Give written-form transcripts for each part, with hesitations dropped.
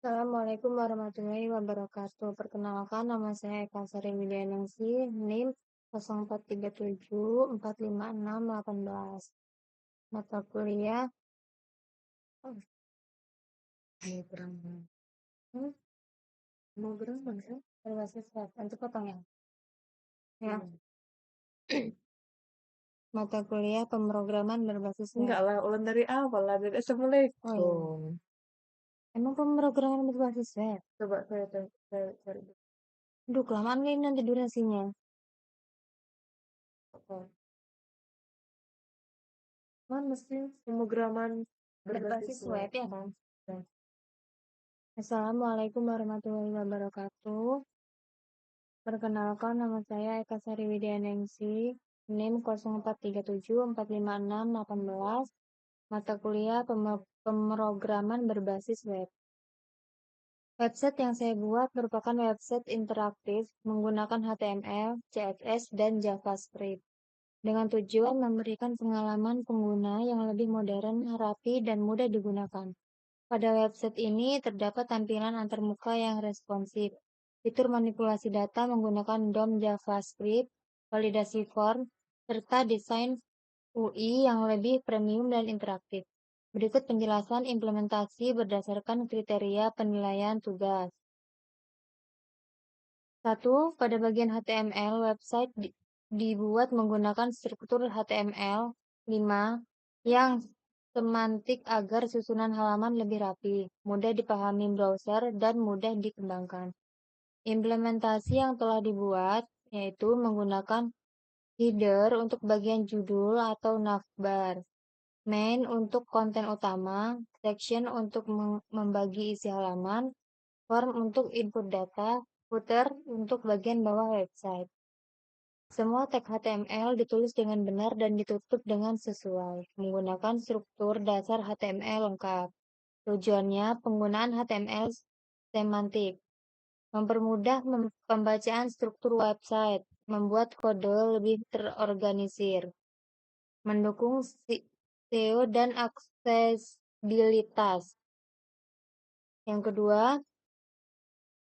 Assalamualaikum warahmatullahi wabarakatuh. Perkenalkan, nama saya Eka Sari Widyaningsi, NIM 0437456818. Mata kuliah, oh, ini kurang. Mau berapa bangsa? Berbasis web. Nanti potong ya. Ya. Mata kuliah pemrograman berbasis web. Enggak lah, ulang dari awal lah. Dari Oh iya. Assalamualaikum. Emang pemrograman berbasis web? Coba saya cari. Aduh, kelamaan nih nanti durasinya. Kan mesti pemrograman Berbasis web ya kan? Ya. Assalamualaikum warahmatullahi wabarakatuh. Perkenalkan, nama saya Eka Sari Widyaningsi, NIM 0437456818, mata kuliah pemrograman berbasis web. Website yang saya buat merupakan website interaktif menggunakan HTML, CSS, dan JavaScript, dengan tujuan memberikan pengalaman pengguna yang lebih modern, rapi, dan mudah digunakan. Pada website ini terdapat tampilan antarmuka yang responsif, fitur manipulasi data menggunakan DOM JavaScript, validasi form, serta desain UI yang lebih premium dan interaktif. Berikut penjelasan implementasi berdasarkan kriteria penilaian tugas. 1. Pada bagian HTML, website dibuat menggunakan struktur HTML 5 yang semantik agar susunan halaman lebih rapi, mudah dipahami browser, dan mudah dikembangkan. Implementasi yang telah dibuat yaitu menggunakan header untuk bagian judul atau navbar, main untuk konten utama, section untuk membagi isi halaman, form untuk input data, footer untuk bagian bawah website. Semua tag HTML ditulis dengan benar dan ditutup dengan sesuai, menggunakan struktur dasar HTML lengkap. Tujuannya penggunaan HTML semantik, mempermudah pembacaan struktur website, membuat kode lebih terorganisir, mendukung SEO dan aksesibilitas. Yang kedua,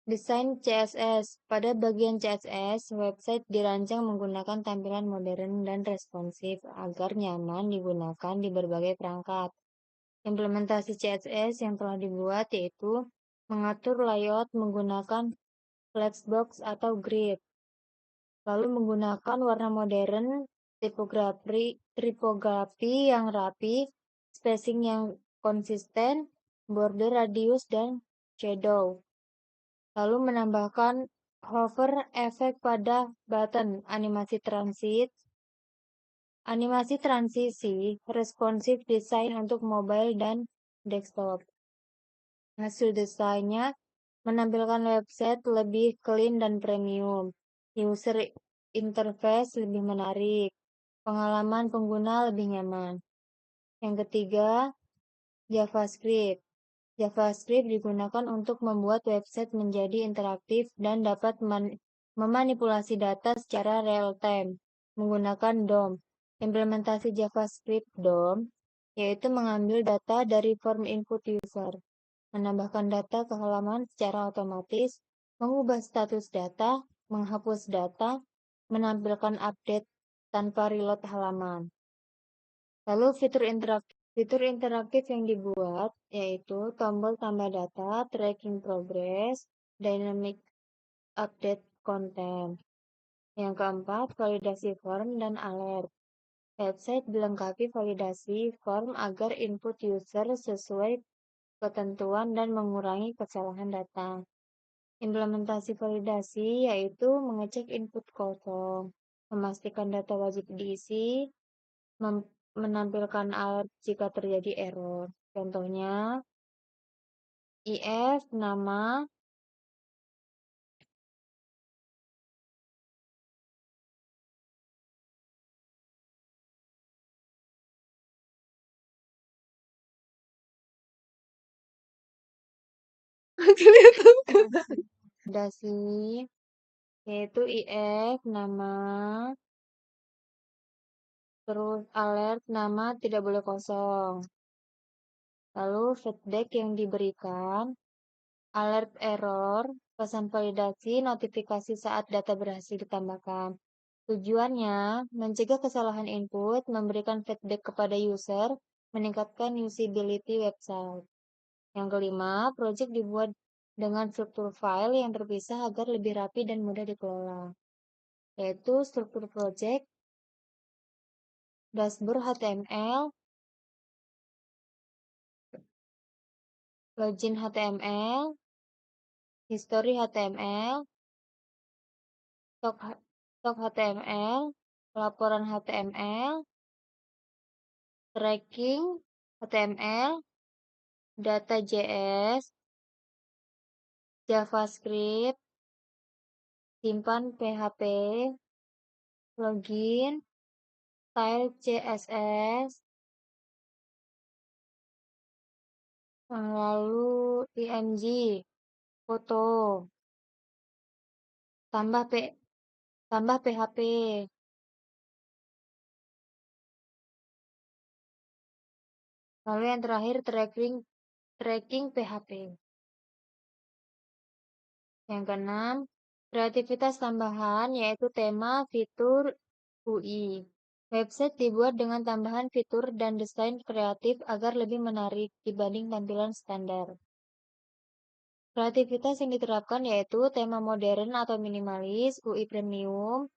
desain CSS. Pada bagian CSS, website dirancang menggunakan tampilan modern dan responsif agar nyaman digunakan di berbagai perangkat. Implementasi CSS yang telah dibuat yaitu mengatur layout menggunakan flexbox atau grid, lalu menggunakan warna modern, tipografi yang rapi, spacing yang konsisten, border radius, dan shadow. Lalu menambahkan hover effect pada button, animasi transisi, responsif desain untuk mobile dan desktop. Hasil desainnya menampilkan website lebih clean dan premium, user interface lebih menarik, pengalaman pengguna lebih nyaman. Yang ketiga, JavaScript. JavaScript digunakan untuk membuat website menjadi interaktif dan dapat memanipulasi data secara real-time menggunakan DOM. Implementasi JavaScript DOM yaitu mengambil data dari form input user, menambahkan data ke halaman secara otomatis, mengubah status data, menghapus data, menampilkan update tanpa reload halaman. Lalu fitur interaktif yang dibuat yaitu tombol tambah data, tracking progress, dynamic update konten. Yang keempat, validasi form dan alert. Website dilengkapi validasi form agar input user sesuai ketentuan dan mengurangi kesalahan data. Implementasi validasi yaitu mengecek input kosong, memastikan data wajib diisi, menampilkan alert jika terjadi error. Contohnya, if nama dasi yaitu if nama, terus alert nama tidak boleh kosong. Lalu feedback yang diberikan alert error, pesan validasi, notifikasi saat data berhasil ditambahkan. Tujuannya, mencegah kesalahan input, memberikan feedback kepada user, meningkatkan usability website. Yang kelima, project dibuat dengan struktur file yang terpisah agar lebih rapi dan mudah dikelola, yaitu struktur project, dashboard HTML, login HTML, history HTML, stok, stok HTML, laporan HTML, tracking HTML, data.js, JavaScript, simpan PHP, login, style CSS, lalu img, foto, tambah tambah PHP, lalu yang terakhir tracking PHP. Yang keenam, kreativitas tambahan yaitu tema, fitur, UI. Website dibuat dengan tambahan fitur dan desain kreatif agar lebih menarik dibanding tampilan standar. Kreativitas yang diterapkan yaitu tema modern atau minimalis, UI premium,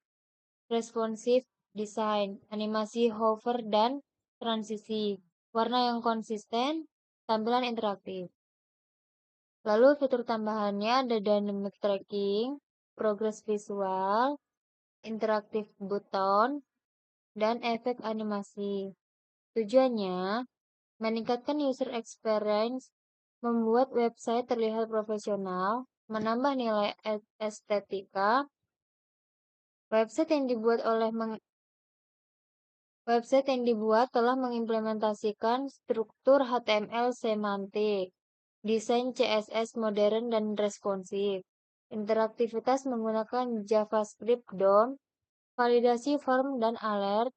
responsive design, animasi hover dan transisi, warna yang konsisten, tampilan interaktif. Lalu fitur tambahannya ada dynamic tracking, progress visual, interaktif button, dan efek animasi. Tujuannya, meningkatkan user experience, membuat website terlihat profesional, menambah nilai estetika. Website yang dibuat telah mengimplementasikan struktur HTML semantik, desain CSS modern dan responsif, interaktivitas menggunakan JavaScript DOM, validasi form dan alert,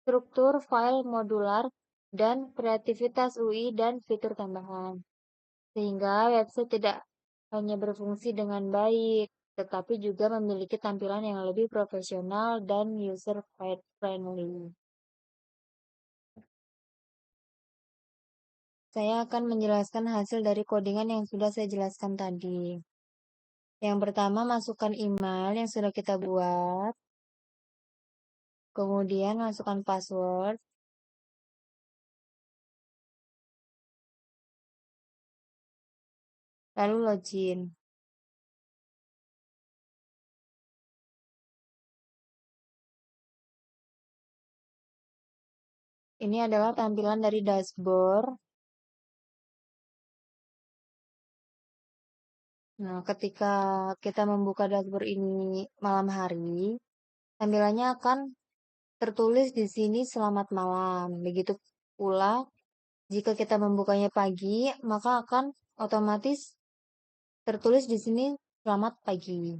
struktur file modular, dan kreativitas UI dan fitur tambahan. Sehingga website tidak hanya berfungsi dengan baik, tetapi juga memiliki tampilan yang lebih profesional dan user-friendly. Saya akan menjelaskan hasil dari codingan yang sudah saya jelaskan tadi. Yang pertama, masukkan email yang sudah kita buat. Kemudian masukkan password. Lalu login. Ini adalah tampilan dari dashboard. Nah, ketika kita membuka dashboard ini malam hari, tampilannya akan tertulis di sini selamat malam. Begitu pula jika kita membukanya pagi, maka akan otomatis tertulis di sini selamat pagi.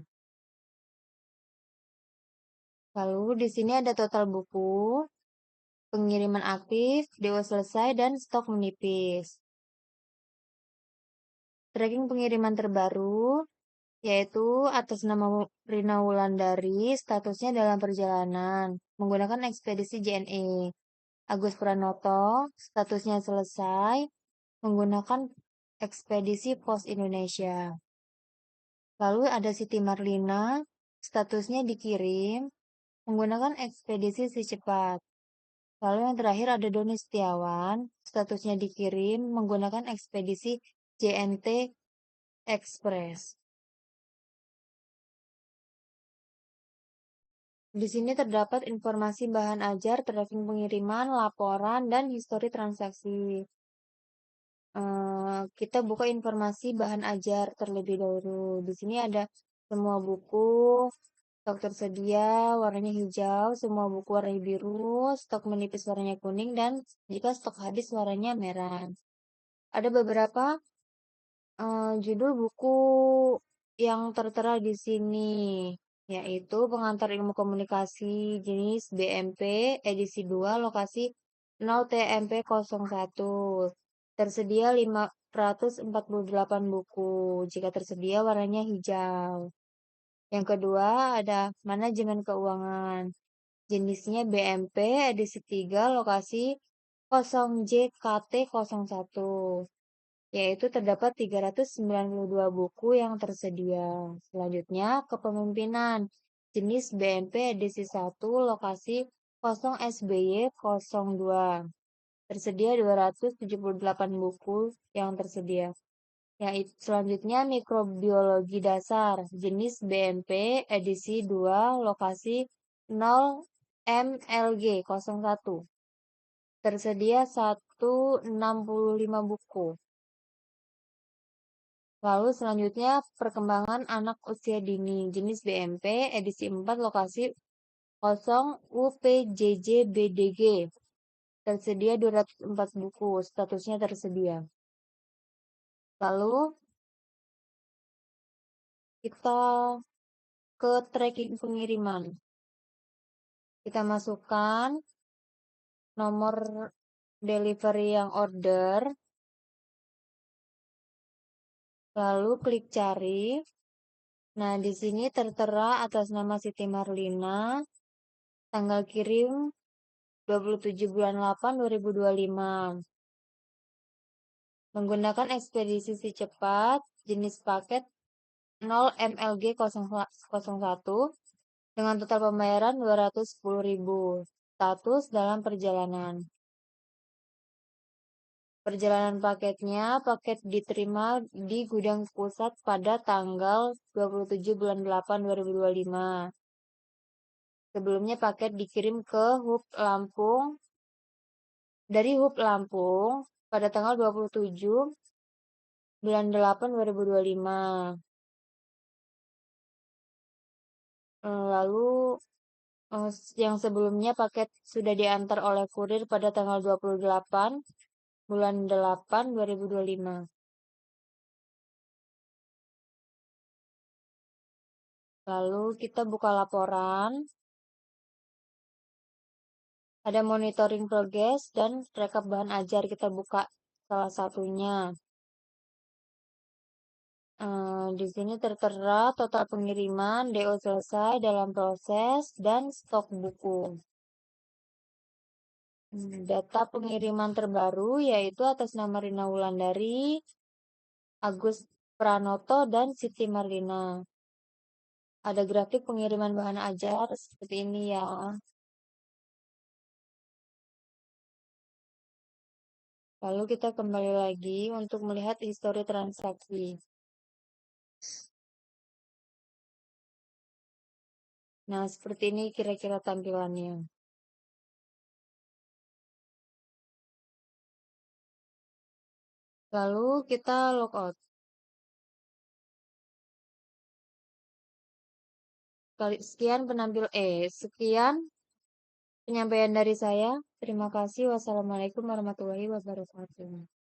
Lalu di sini ada total buku, pengiriman aktif, DO selesai, dan stok menipis. Tracking pengiriman terbaru, yaitu atas nama Rina Wulandari, statusnya dalam perjalanan, menggunakan ekspedisi JNE. Agus Pranoto, statusnya selesai, menggunakan ekspedisi Pos Indonesia. Lalu ada Siti Marlina, statusnya dikirim, menggunakan ekspedisi si cepat. Lalu yang terakhir ada Doni Setiawan, statusnya dikirim menggunakan ekspedisi JNT Express. Di sini terdapat informasi bahan ajar, tracking pengiriman, laporan, dan histori transaksi. Kita buka informasi bahan ajar terlebih dahulu. Di sini ada semua buku, stok tersedia, warnanya hijau, semua buku warnanya biru, stok menipis warnanya kuning, dan jika stok habis warnanya merah. Ada beberapa judul buku yang tertera di sini, yaitu Pengantar Ilmu Komunikasi jenis BMP edisi 2 lokasi 0TMP01. Tersedia 448 buku. Jika tersedia warnanya hijau. Yang kedua ada manajemen keuangan. Jenisnya BMP edisi 3 lokasi 0JKT01, yaitu terdapat 392 buku yang tersedia. Selanjutnya, kepemimpinan. Jenis BMP edisi 1 lokasi 0SBY02. Tersedia 278 buku yang tersedia. Yaitu selanjutnya mikrobiologi dasar, jenis BMP edisi 2 lokasi 0MLG01. Tersedia 165 buku. Lalu selanjutnya perkembangan anak usia dini, jenis BMP edisi 4 lokasi 0 UPJJBDG. Tersedia 204 buku, statusnya tersedia. Lalu kita ke tracking pengiriman. Kita masukkan nomor delivery yang order, lalu klik cari. Nah, di sini tertera atas nama Siti Marlina, tanggal kirim 27 bulan 8 2025. Menggunakan ekspedisi si cepat, jenis paket 0MLG01 dengan total pembayaran 210.000. Status dalam perjalanan. Perjalanan paketnya, paket diterima di gudang pusat pada tanggal 27 bulan 8 2025. Sebelumnya paket dikirim ke Hub Lampung dari Hub Lampung pada tanggal 27 bulan 8 2025. Lalu yang sebelumnya paket sudah diantar oleh kurir pada tanggal 28 bulan 8 2025. Lalu kita buka laporan. Ada monitoring progress dan rekap bahan ajar. Kita buka salah satunya. Di sini tertera total pengiriman, DO selesai, dalam proses, dan stok buku. Data pengiriman terbaru yaitu atas nama Rina Wulandari, Agus Pranoto, dan Siti Marlina. Ada grafik pengiriman bahan ajar seperti ini ya. Lalu kita kembali lagi untuk melihat histori transaksi. Nah, seperti ini kira-kira tampilannya. Lalu kita logout. Sekian penyampaian dari saya. Terima kasih. Wassalamualaikum warahmatullahi wabarakatuh.